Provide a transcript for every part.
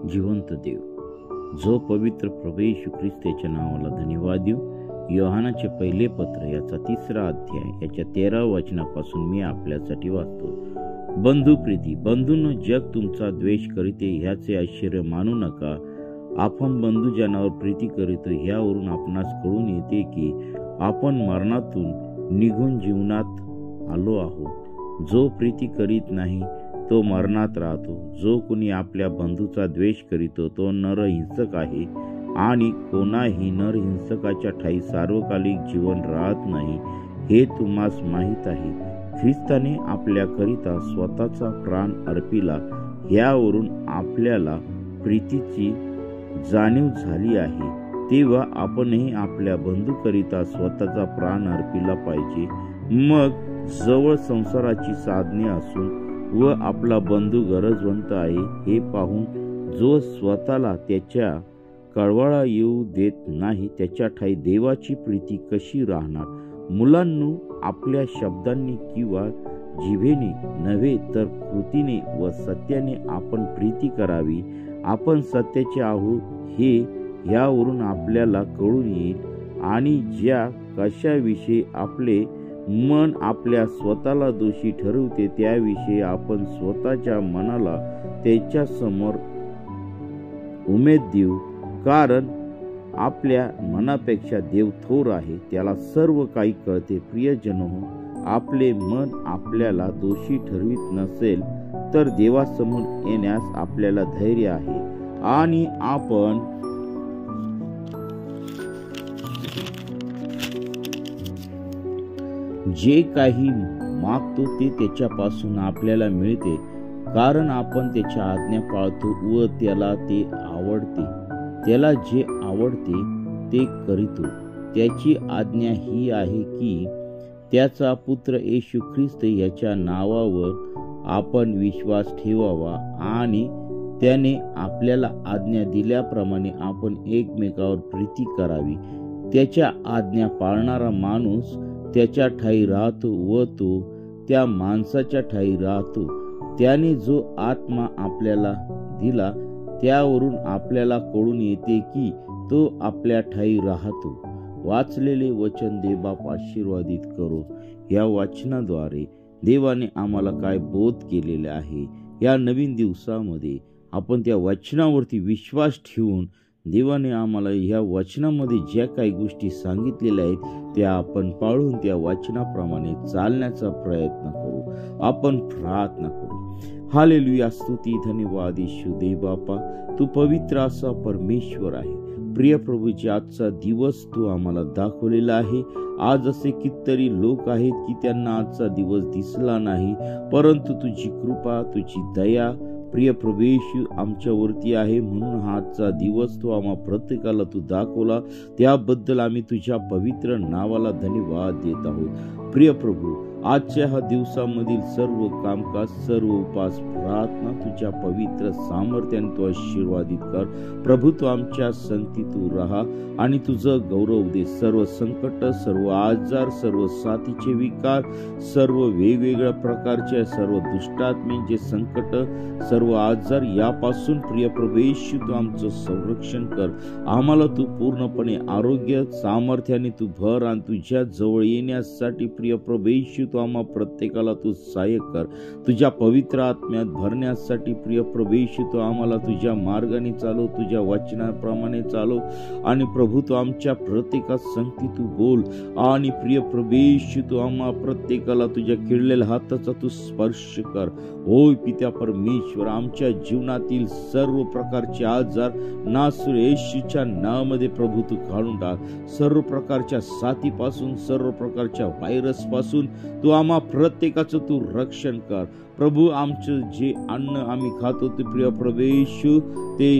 जिवंत देव, जो पवित्र प्रभू येशू ख्रिस्त याच्या नावाला धन्यवाद देऊ. योहानाचे पहिले पत्र याचा 3रा अध्याय याच्या 13व्या वचनापासून मी आपल्यासाठी वाचतो. बंधू प्रीती, बंधूंनो, जग तुमचा द्वेष करीते ह्याचे आश्चर्य मानू नका. आपण बंधुजनावर प्रीती करीतो ह्यावरून आपणास कळून येते की आपण मरणातून निघून जीवनात आलो आहोत. जो प्रीती करीत नाही तो मरणात राहतो. जो कोणी आपल्या बंधूचा द्वेष करीतो तो नरहिंसक आहे आणि कोणाही नरहिंसकाच्या ठाई सार्वकालिक जीवन राहत नाही, हे तुम्हास माहीत आहे. ख्रिस्ताने आपल्याकरिता स्वतःचा प्राण अर्पिला, यावरून आपल्याला प्रीतीची जाणीव झाली आहे. तेव्हा आपणही आपल्या बंधूकरिता स्वतःचा प्राण अर्पिला पाहिजे. मग जवळ संसाराची साधने असून व आपला बंधू गरजवंत आहे हे पाहून जो स्वतःला त्याच्या कळवळा येऊ देत नाही, त्याच्या ठाई देवाची प्रीती कशी राहणार? मुलांनो, आपल्या शब्दांनी किंवा जिभेने नव्हे तर कृतीने व सत्याने आपण प्रीती करावी. आपण सत्याचे आहोत हे यावरून आपल्याला कळून येईल. आणि ज्या कशाविषयी आपले मन आपल्या स्वतःला दोषी ठरवते त्याविषयी आपण स्वतःच्या मनाला त्याच्या समोर उमेद देऊ, कारण आपल्या मनापेक्षा देव थोर आहे, त्याला सर्व काही कळते. प्रियजनो, आपले मन आपल्याला दोषी ठरवित नसेल तर देवासमोर येण्यास आपल्याला धैर्य आहे आणि आपण जे काही मागतो ते त्याच्यापासून आपल्याला मिळते, कारण आपण त्याच्या आज्ञा पाळतो व त्याला ते आवडते. त्याला जे आवडते ते करीतो. त्याची आज्ञा ही आहे की त्याचा पुत्र येशू ख्रिस्त याच्या नावावर आपण विश्वास ठेवावा आणि त्याने आपल्याला आज्ञा दिल्याप्रमाणे आपण एकमेकावर प्रीती करावी. त्याच्या आज्ञा पाळणारा माणूस त्याच्या ठाई राहतो व तो त्या माणसाच्या ठाई राहतो. त्याने जो आत्मा आपल्याला दिला त्यावरून आपल्याला कळून येते की तो आपल्या ठाई राहतो. वाचलेले वचन देवबाप आशीर्वादित करो. या वचनाद्वारे देवाने आम्हाला काय बोध केलेले आहे, या नवीन दिवसामध्ये आपण त्या वचनावरती विश्वास ठेवून देवाने आम्हाला ह्या वचनामध्ये ज्या काही गोष्टी सांगितलेल्या आहेत त्या आपण पाळून त्या वचनाप्रमाणे चालण्याचा प्रयत्न करू. आपण प्रार्थना करू. हालेलुया, स्तुती, धन्यवाद येशू देवबापा, तू पवित्र असा परमेश्वर आहे. प्रिय प्रभूजी, आजचा दिवस तू आम्हाला दाखवलेला आहे. आज असे कितीतरी लोक आहेत की त्यांना आजचा दिवस दिसला नाही, परंतु तुझी कृपा, तुझी दया प्रिय प्रभू येशू आमच्यावरती आहे. म्हणून हा आजचा दिवस तू आम्हा प्रत्येकाला तू दाखवला, त्याबद्दल आम्ही तुझ्या पवित्र नावाला धन्यवाद देत आहोत. प्रिय प्रभू, आजच्या ह्या दिवसामधील सर्व कामकाज, सर्व उपास, प्रार्थना तुझ्या पवित्र सामर्थ्याने तू आशीर्वादित कर. प्रभू, तू आमच्या संगती तू राहा आणि तुझं गौरव दे. सर्व संकट, सर्व आजार, सर्व साथीचे विकार, सर्व वेगवेगळ्या प्रकारच्या सर्व दुष्टात्म्यांचे संकट, सर्व आजार यापासून प्रिय प्रभू येशू तू आमचं संरक्षण कर. आम्हाला तू पूर्णपणे आरोग्य सामर्थ्याने तू भर आणि तुझ्या जवळ येण्यासाठी प्रिय प्रभू येशू तू आम्हा प्रत्येकाला तू सहाय्य कर. तुझ्या पवित्र आत्म्यात भरण्यासाठी प्रिय प्रभू येशू तू आम्हाला तुझ्या मार्गाने चालव, तुझ्या वचनाप्रमाणे चालव आणि प्रभू तू आमच्या प्रत्येकात संगती तू बोल आणि प्रिय प्रभू येशू तू आम्हा प्रत्येकाला तुझ्या खिळलेल्या हाताचा तू स्पर्श कर. होय पित्या परमेश्वर, आमच्या जीवनातील सर्व प्रकारचे आजार नासुर येशूच्या नावामध्ये प्रभू तू काढून टाक. सर्व प्रकारच्या साथीपासून, सर्व प्रकारच्या व्हायरस पासून तू आम्हा प्रत्येकाचं तू रक्षण कर. प्रभू, आमचं जे अन्न आम्ही खातो ते प्रिय प्रभू येशू ते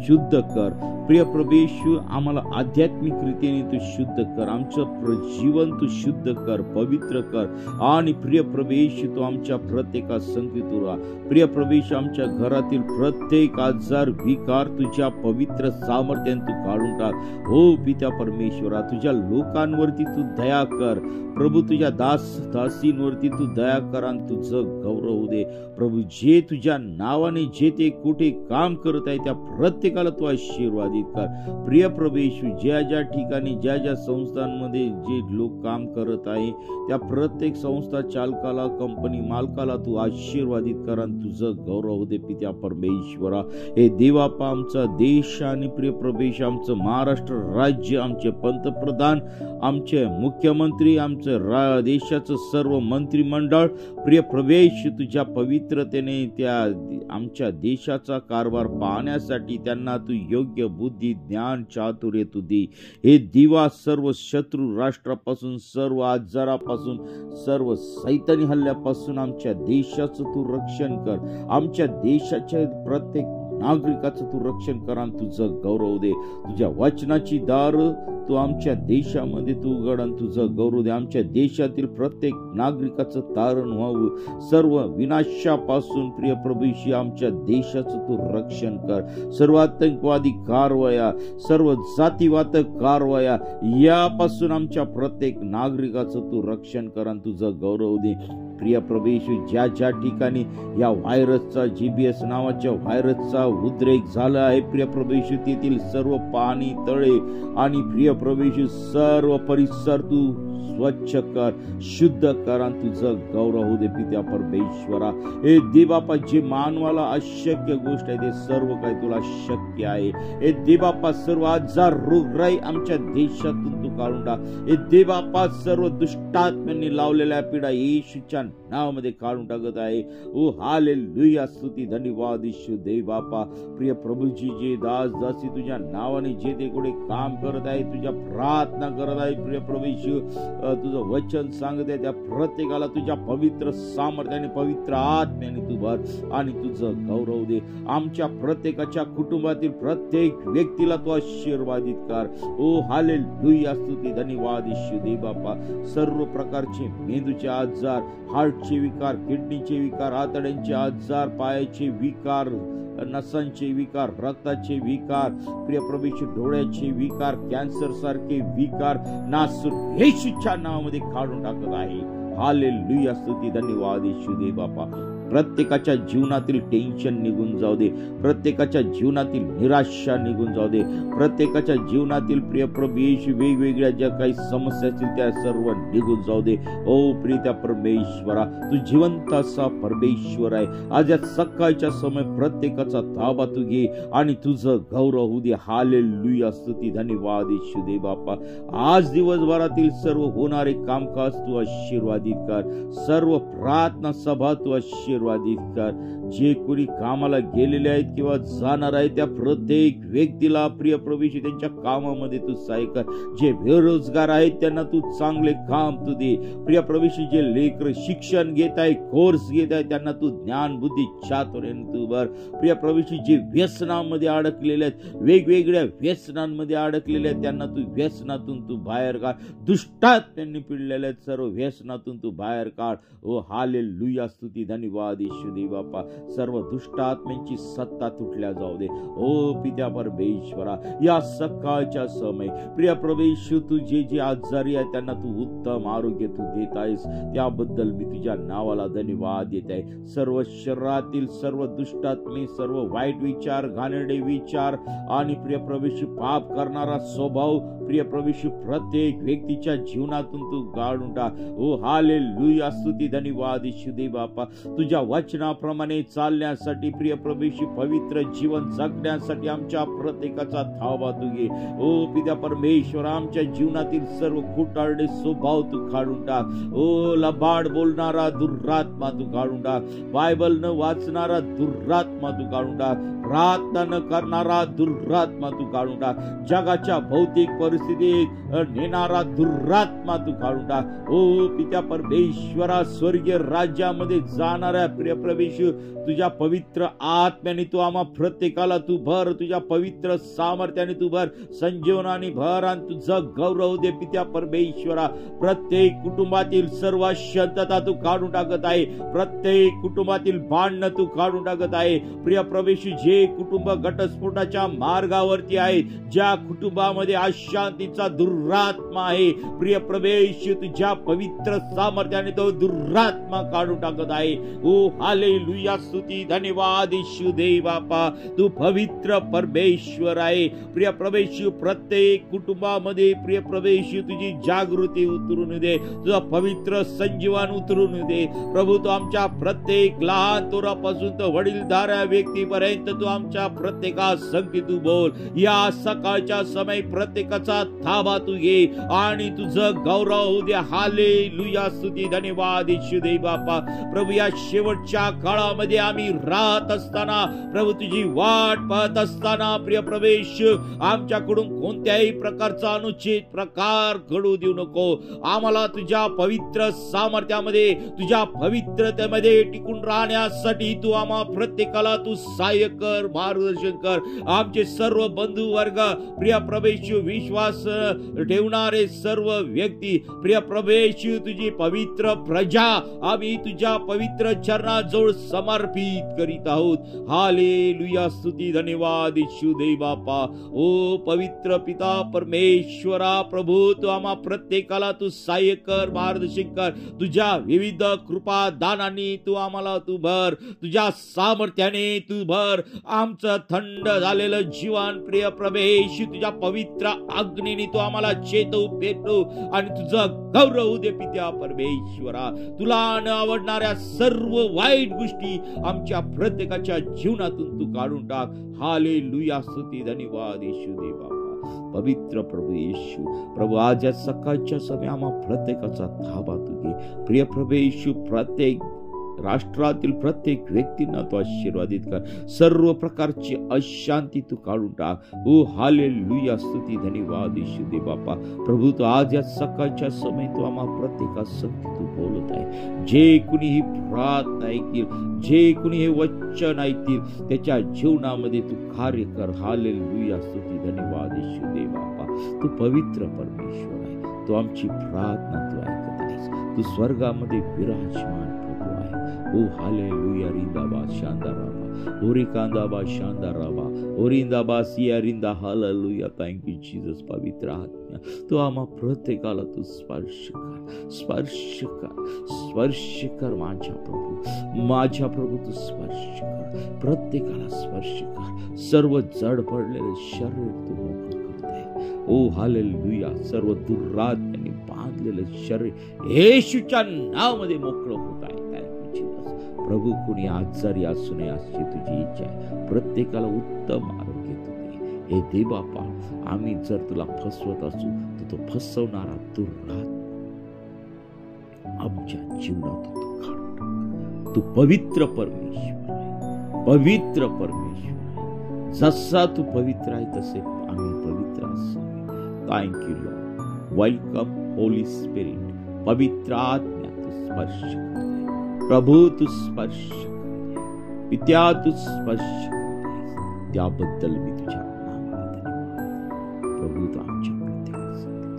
शुद्ध कर. प्रिय प्रभू येशू, आम्हाला आध्यात्मिक रीतीने तू शुद्ध कर. आमचं जीवन तू शुद्ध कर, पवित्र कर आणि प्रिय प्रभू येशू तू आमच्या प्रत्येकात संगती तू राहा. प्रिय प्रभू येशू, आमच्या घरातील प्रत्येक आजार, विकार तुझ्या पवित्र सामर्थ्याने तू काढून टाक. हो पित्या परमेश्वरा, तुझ्या लोकांवरती तू दया कर. प्रभू, तुझ्या दास दासींवरती तू दया कर आणि तुझं गौरव दे. प्रभू, जे तुझ्या नावाने जे ते कुठे काम करत आहे त्या प्रत्येकाला तू आशीर्वादित कर. प्रिय प्रभू येशू, ज्या ज्या ठिकाणी ज्या ज्या संस्थांमध्ये जे लोक काम करत आहे त्या प्रत्येक संस्था चालकाला, कंपनी मालकाला तू आशीर्वादित कर आणि तुझं गौरव दे पित्या परमेश्वरा. हे देवापा, आमचा देश आणि प्रिय प्रभेश, आमचं महाराष्ट्र राज्य, आमचे पंतप्रधान, आमचे मुख्यमंत्री, आमचं देशाचं सर्व मंत्रिमंडळ, प्रिय प्रभेश, तुझ्या पवित्रतेने त्या आमच्या देशाचा कारभार पाहण्यासाठी त्यांना तू योग्य बुद्धी, ज्ञान, चातुर्य तू दे. हे दिवा, सर्व शत्रू राष्ट्रापासून, सर्व आजारापासून, सर्व सैतानी हल्ल्यापासून आमच्या देशाचं तू रक्षण कर. आमच्या देशाच्या प्रत्येक नागरिकाचं तू रक्षण कर आणि तुझं गौरव दे. तुझ्या वचनाची दार तू आमच्या देशामध्ये तू उघड आणि तुझं गौरव दे. आमच्या देशातील प्रत्येक नागरिकाचं तारण व्हावं. सर्व विनाशापासून प्रिय प्रभूशी आमच्या देशाचं तू रक्षण कर. सर्व आतंकवादी कारवाया, सर्व जातीवाद कारवाया यापासून आमच्या प्रत्येक नागरिकाचं तू रक्षण कर आणि तुझं गौरव दे. प्रिय प्रभू, ज्या ज्या ठिकाणी या व्हायरसचा, GBS नावाच्या व्हायरसचा उद्रेक झाला आहे प्रिय प्रभू, तेथील सर्व पाणी, तळे आणि प्रिय प्रभू सर्व परिसर तू स्वच्छ कर, शुद्ध कर आणि तुझं गौरव होऊ दे पित्या परमेश्वरा. हे देवापा, जे मानवाला अशक्य गोष्ट आहे ते सर्व काही तुला शक्य आहे. हे देवापा, सर्व आजार, रोगराई आमच्या देशातून तू काढून टाक. हे देवापा, सर्व दुष्टात्म्यांनी लावलेल्या पिढा येशूच्या नावामध्ये काढून टाकत आहे. ओ हालेलुया, स्तुती, धन्यवाद येशू देवापा. प्रिय प्रभूजी, जे दास दासी तुझ्या नावाने जे ते कुठे काम करत आहे, तुझ्या प्रार्थना करत आहे प्रिय प्रभू येशू, तुझं वचन सांगत आहे, त्या प्रत्येकाला तुझ्या पवित्र सामर्थ्याने, पवित्र आत्म्याने तू भर आणि तुझं गौरव दे. आमच्या प्रत्येकाच्या कुटुंबातील प्रत्येक व्यक्तीला तू आशीर्वादित कर. ओ हालेलुया, स्तुती, धन्यवाद येशू देवापा. सर्व प्रकारचे मेंदूचे आजार, हार्टचे विकार, किडनीचे विकार, आतड्यांचे आजार, पायाचे विकार, नसांचे विकार, रक्ताचे विकार, प्रिय प्रभूचे डोळ्याचे विकार, कॅन्सर सारखे विकार नासून येशूच्या नावामध्ये काढून टाकत आहे. हालेलुया, स्तुती, धन्यवाद येशू दे बापा. प्रत्येकाच्या जीवनातील टेन्शन निघून जाऊ दे. प्रत्येकाच्या जीवनातील निराशा निघून जाऊ दे. प्रत्येकाच्या जीवनातील प्रिय प्रभू येशू वेगवेगळ्या ज्या काही समस्या असतील त्या सर्व निघून जाऊ दे. ओ प्रिय परमेश्वरा, तू जिवंत असा परमेश्वर आहे. आज या सकाळच्या समय प्रत्येकाचा ताबा तू घे आणि तुझं गौरव होऊ दे. हालेलुया, स्तुती, धन्यवाद येशू दे बापा. आज दिवसभरातील सर्व होणारे कामकाज तू आशीर्वादित कर. सर्व प्रार्थना सभा तू आशीर्वादित कर. जे कोणी कामाला गेलेले आहेत किंवा जाणार आहेत त्या प्रत्येक व्यक्तीला प्रिय प्रभूशी त्यांच्या कामामध्ये तू सहाय्य कर. जे बेरोजगार आहेत त्यांना तू चांगले काम तू दे. प्रिय प्रभूशी, जे लेकर शिक्षण घेत आहे, कोर्स घेत आहे, त्यांना तू ज्ञान, बुद्धी, चातुर्याने तू भर. प्रिय प्रभूशी, जे व्यसनामध्ये अडकलेले आहेत, वेगवेगळ्या व्यसनांमध्ये अडकलेले आहेत, त्यांना तू व्यसनातून तू बाहेर काढ. दुष्टात्म्यांनी पिडलेले आहेत, सर्व व्यसनातून तू बाहेर काढ. ओ हालेलुया, स्तुती, धन्यवाद येशू दे बापा. सर्व दुष्ट आत्म्यांची सत्ता तुटल्या जाऊ दे. ओ पित्या परमेश्वरा, या सकाळच्या समय प्रिय प्रभू, तू जे जे आजारी आहे त्यांना तू उत्तम आरोग्य तू देत आहेस, त्याबद्दल मी तुझ्या नावाला धन्यवाद देत आहे. सर्व शरीरातील सर्व दुष्टात्मे, सर्व वाईट विचार, घाणेरडे विचार आणि प्रिय प्रभू पाप करणारा स्वभाव प्रिय प्रभू प्रत्येक व्यक्तीच्या जीवनातून तू काढून टाक. ओ हालेलुया, स्तुती, धन्यवाद येशू दे बापा. तुझ्या वचनाप्रमाणे चालण्यासाठी प्रिय प्रभूशी पवित्र जीवन जगण्यासाठी आमच्या प्रत्येकाचा धावा तू घे. ओ पित्या परमेश्वर, आमच्या जीवनातील सर्व कुटारडे स्वभाव तू काढून टाक. ओ लबाड बोलणारा दुरात्मा तू काढून टाक. बायबल न वाचणारा दुरात्मा तू काढून टाक. प्रार्थना न करणारा दुरात्मा तू काढून टाक. जगाच्या भौतिक परिस्थितीत नेणारा दुरात्मा तू काढून टाक. ओ पित्या परमेश्वरा, स्वर्गीय राज्यामध्ये जाणाऱ्या प्रिय प्रभू तुझ्या पवित्र आत्म्याने तू आम्हा प्रत्येकाला तू भर. तुझ्या पवित्र सामर्थ्याने तू भर, संजीवनाने भर आणि तुझं गौरव दे पित्या परमेश्वरा. प्रत्येक कुटुंबातील सर्व शांतता तू काढून टाकत आहे. प्रत्येक कुटुंबातील भांडण तू काढून टाकत आहे. प्रिय प्रभू, जे जे कुटुंब घटस्फोटाच्या मार्गावरती आहे, ज्या कुटुंबामध्ये अशांतीचा दुरात्मा आहे, प्रिय प्रभेश तुझ्या पवित्र सामर्थ्याने तो दुरात्मा काढून टाकत आहे. ओ हालेलुया, स्तुती धन्यवाद येशू देव बापा, तू पवित्र परमेश्वर आहे. प्रिय प्रभेश प्रत्येक कुटुंबामध्ये प्रिय प्रभेश तुझी जागृती उतरून दे, तुझा पवित्र संजीवन उतरून दे प्रभू. तू आमच्या प्रत्येक लहान तोरापासून तर वडीलधाऱ्या व्यक्तीपर्यंत तू आमच्या प्रत्येका संगती तू बोल. या सकाळच्या समय प्रत्येकाचा ताबा तू घे आणि तुझं गौरव होऊ दे. हालेलुया, स्तुती धन्यवाद येशू देव बापा. प्रभू या शेवटच्या काळामध्ये आम्ही राहत असताना प्रभू तुझी वाट पाहत असताना प्रिय प्रवेश आमच्याकडून कोणत्याही प्रकारचा अनुचित प्रकार घडू देऊ नको. आम्हाला तुझ्या पवित्र सामर्थ्यामध्ये तुझ्या पवित्रतेमध्ये टिकून राहण्यासाठी तू आम्हा प्रत्येकाला तू सहाय्य कर, मार्गदर्शन कर. आमचे सर्व बंधू वर्ग प्रिय प्रवेश विश्वास ठेवणारे सर्व व्यक्ती प्रिय प्रवेश तुझी पवित्र प्रजा आम्ही तुझ्या पवित्र चरणाजवळ समर्पित करीत आहोत. हालेलुया, स्तुती धन्यवाद येशू देव बापा. ओ पवित्र पिता परमेश्वरा प्रभू तू आम्हा प्रत्येकाला तू सहाय्य कर, मार्गदर्शन कर. तुझ्या विविध कृपा दानांनी तू आम्हाला तू भर, तुझ्या सामर्थ्याने तू भर. आमचं थंड झालेलं जीवन प्रिय प्रभेश तुझ्या पवित्र अग्नीने तू आम्हाला चेतव पेटव आणि तुझं गौरव दे पित्या परमेश्वरा. तुला न आवडणाऱ्या सर्व वाईट गोष्टी आमच्या प्रत्येकाच्या जीवनातून तू काढून टाक. हालेलुया, स्तुती धन्यवाद येशू देव बापा. पवित्र प्रभू येशू प्रभू आज या सकाळच्या समय आम्हा प्रत्येकाचा ताबा तू घे. प्रिय प्रभू येशू प्रत्येक राष्ट्रातील प्रत्येक व्यक्तींना तू आशीर्वादित कर. सर्व प्रकारची अशांती तू काढून टाक. ओ हालेलुया, स्तुती धन्यवाद येशू दे बापा. प्रभू तू आज या सकाळच्या समय तू आम्हा प्रत्येकासंगती तू बोलत आहे. जे कुणी ही प्रार्थना ऐकतील, जे कुणी हे वचन ऐकतील त्याच्या जीवनामध्ये तू कार्य कर. हालेलुया, स्तुती धन्यवाद येशू दे बापा. तू पवित्र परमेश्वर आहे. तू आमची प्रार्थना तू ऐकत आहेस. तू स्वर्गामध्ये विराजमान ओ हालेलुया, रिंदाबा शांदाराबा ओरिकांदाबा शांदाराबा ओरिंदाबा सियारिंदा. Hallelujah, thank you Jesus. पवित्र आत्मा तू आम्हा प्रत्येकाला तू स्पर्श कर, स्पर्श कर, स्पर्श कर. माझ्या प्रभू तू स्पर्श कर, प्रत्येकाला स्पर्श कर. सर्व जड पडलेले शरीर तू मोकळं करते. ओ हालेलुया, सर्व दुरात्म्याने बांधलेलं शरीर येशूच्या नावामध्ये मोकळं होत आहे. प्रभू कुणी आजारी असू नये अशी तुझी इच्छा आहे. प्रत्येकाला उत्तम आरोग्य तू दे. हे दे बापा. आम्ही जर तुला फसवत असू तर तो फसवणारा दुरात्मा आमच्या जीवनातून तू काढ. तू पवित्र परमेश्वर आहे, पवित्र परमेश्वर आहे. जसा तू पवित्र आहे तसे आम्ही पवित्र असावे. Thank you Lord. Welcome Holy spirit. पवित्र आत्मा तू स्पर्श कर. प्रभू तू स्पर्श करते, पित्या तू स्पर्श करते. त्याबद्दल मी तुझ्या नावाने धन्यवाद. प्रभू तू आमच्या प्रत्येकासाठी.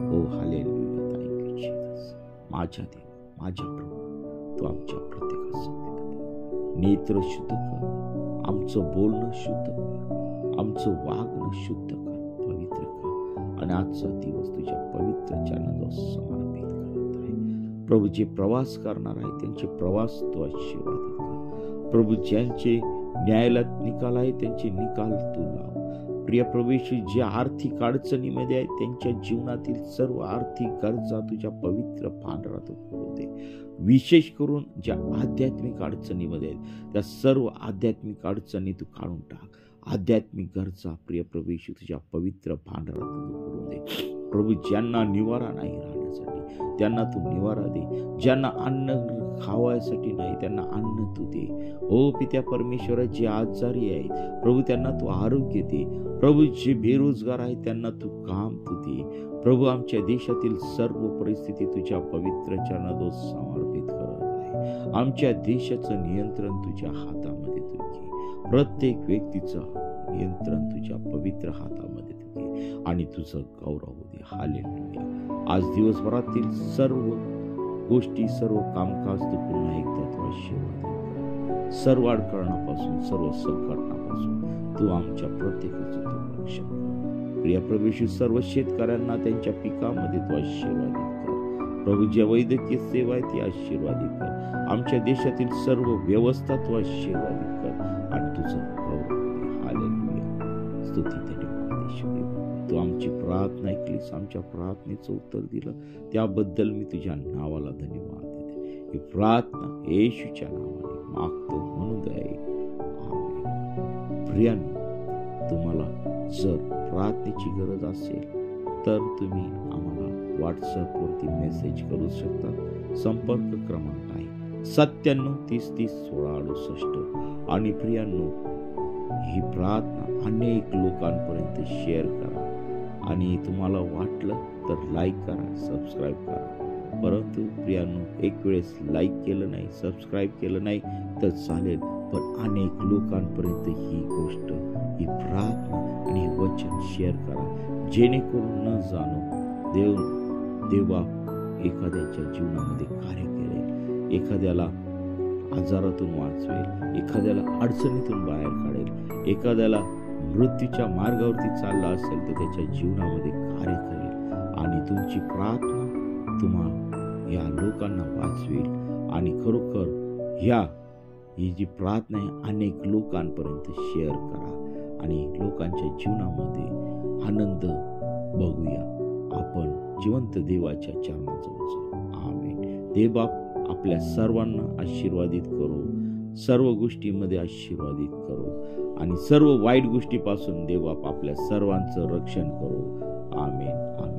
ओ हालेलुया, थँक यू जीसस. माझ्या देव, माझ्या प्रभू तू आमच्या प्रत्येकासाठी नेत्र शुद्ध कर, आमचं बोलणं शुद्ध कर, आमचं वागणं शुद्ध कर, पवित्र कर. आणि आजचा दिवस तुझ्या पवित्र चरणाजवळ समर्पित कर. प्रभू जे प्रवास करणार आहे त्यांचे प्रवास तो आशीर्वादित कर. प्रभू ज्यांचे न्यायालयात निकाल आहे त्यांचे निकाल तू लाव. प्रिय प्रभू जे आर्थिक अडचणीमध्ये आहेत त्यांच्या जीवनातील सर्व आर्थिक गरजा तुझ्या पवित्र पांढरात पुरवू दे. विशेष करून ज्या आध्यात्मिक अडचणीमध्ये आहेत त्या सर्व आध्यात्मिक अडचणी तू काढून टाक. आध्यात्मिक गरजा प्रिय प्रभू तुझ्या पवित्र पांढरात पुरवू दे. प्रभू ज्यांना निवारा नाही राहण्यासाठी त्यांना तू निवारा दे. ज्यांना अन्न खावायसाठी नाही त्यांना अन्न तू दे. ओ पित्या परमेश्वर जे आजारी आहेत प्रभू त्यांना तू आरोग्य दे. प्रभू जे बेरोजगार आहेत त्यांना तू काम तू दे. प्रभू आमच्या देशातील सर्व परिस्थिती तुझ्या पवित्र चरणाजवळ समर्पित करत आहे. आमच्या देशाचं नियंत्रण तुझ्या हातामध्ये तू घे. प्रत्येक व्यक्तीचं नियंत्रण तुझ्या पवित्र हातामध्ये तू घे आणि तुझं गौरव दे. हालेलुया. आज दिवसभरातील सर्व गोष्टी, सर्व कामकाज तू पुन्हा एकदा तू आशीर्वादित कर. सर्व अडकरणापासून, सर्व संकटापासून तू आमच्या प्रत्येकाचं तू रक्षण कर. प्रिय प्रभू येशू, सर्व शेतकऱ्यांना त्यांच्या पिकामध्ये तू आशीर्वादित कर. प्रभू, ज्या वैद्यकीय सेवा आहे ती आशीर्वादित कर. आमच्या देशातील सर्व व्यवस्था तू आशीर्वादित कर आणि तुझं गौरव. हालेलुया, स्तुती धन्यवाद येशू देवा. तू आमची प्रार्थना ऐकलीस, आमच्या प्रार्थनेचं उत्तर दिलं, त्याबद्दल मी तुझ्या नावाला धन्यवाद देते. ही प्रार्थना येशूच्या नावाने मागतो म्हणून दया. आमेन. प्रियांनो, तुम्हाला जर प्रार्थनेची गरज असेल तर तुम्ही आम्हाला व्हॉट्सअपवरती मेसेज करू शकता. संपर्क क्रमांक आहे 97 30 30 16 68. आणि प्रियांनो, ही प्रार्थना अनेक लोकांपर्यंत शेअर करा आणि तुम्हाला वाटलं तर लाईक करा, सबस्क्राईब करा. परंतु प्रियांनो, एक वेळेस लाईक केलं नाही, सबस्क्राईब केलं नाही तर चालेल, पण अनेक लोकांपर्यंत ही गोष्ट, ही प्रार्थना आणि हे वचन शेअर करा, जेणेकरून न जाणो देवा एखाद्याच्या जीवनामध्ये कार्य करेल, एखाद्याला आजारातून वाचवेल, एखाद्याला अडचणीतून बाहेर काढेल, एखाद्याला मृत्यूच्या मार्गावरती चालला असेल तर त्याच्या जीवनामध्ये कार्य करेल. आणि तुमची प्रार्थना या लोकांना वाचवेल. आणि खरोखर ही जी प्रार्थना आहे अनेक लोकांपर्यंत शेअर करा आणि लोकांच्या जीवनामध्ये आनंद बघूया. आपण जिवंत देवाच्या चरणाजवळ जाऊ. आमेन. देवबाप आपल्या सर्वांना आशीर्वादित करो, सर्व गोष्टींमध्ये आशीर्वादित करो आणि सर्व वाईट गोष्टीपासून देवबाप आपल्या सर्वांचं रक्षण करो. आमेन. आमेन.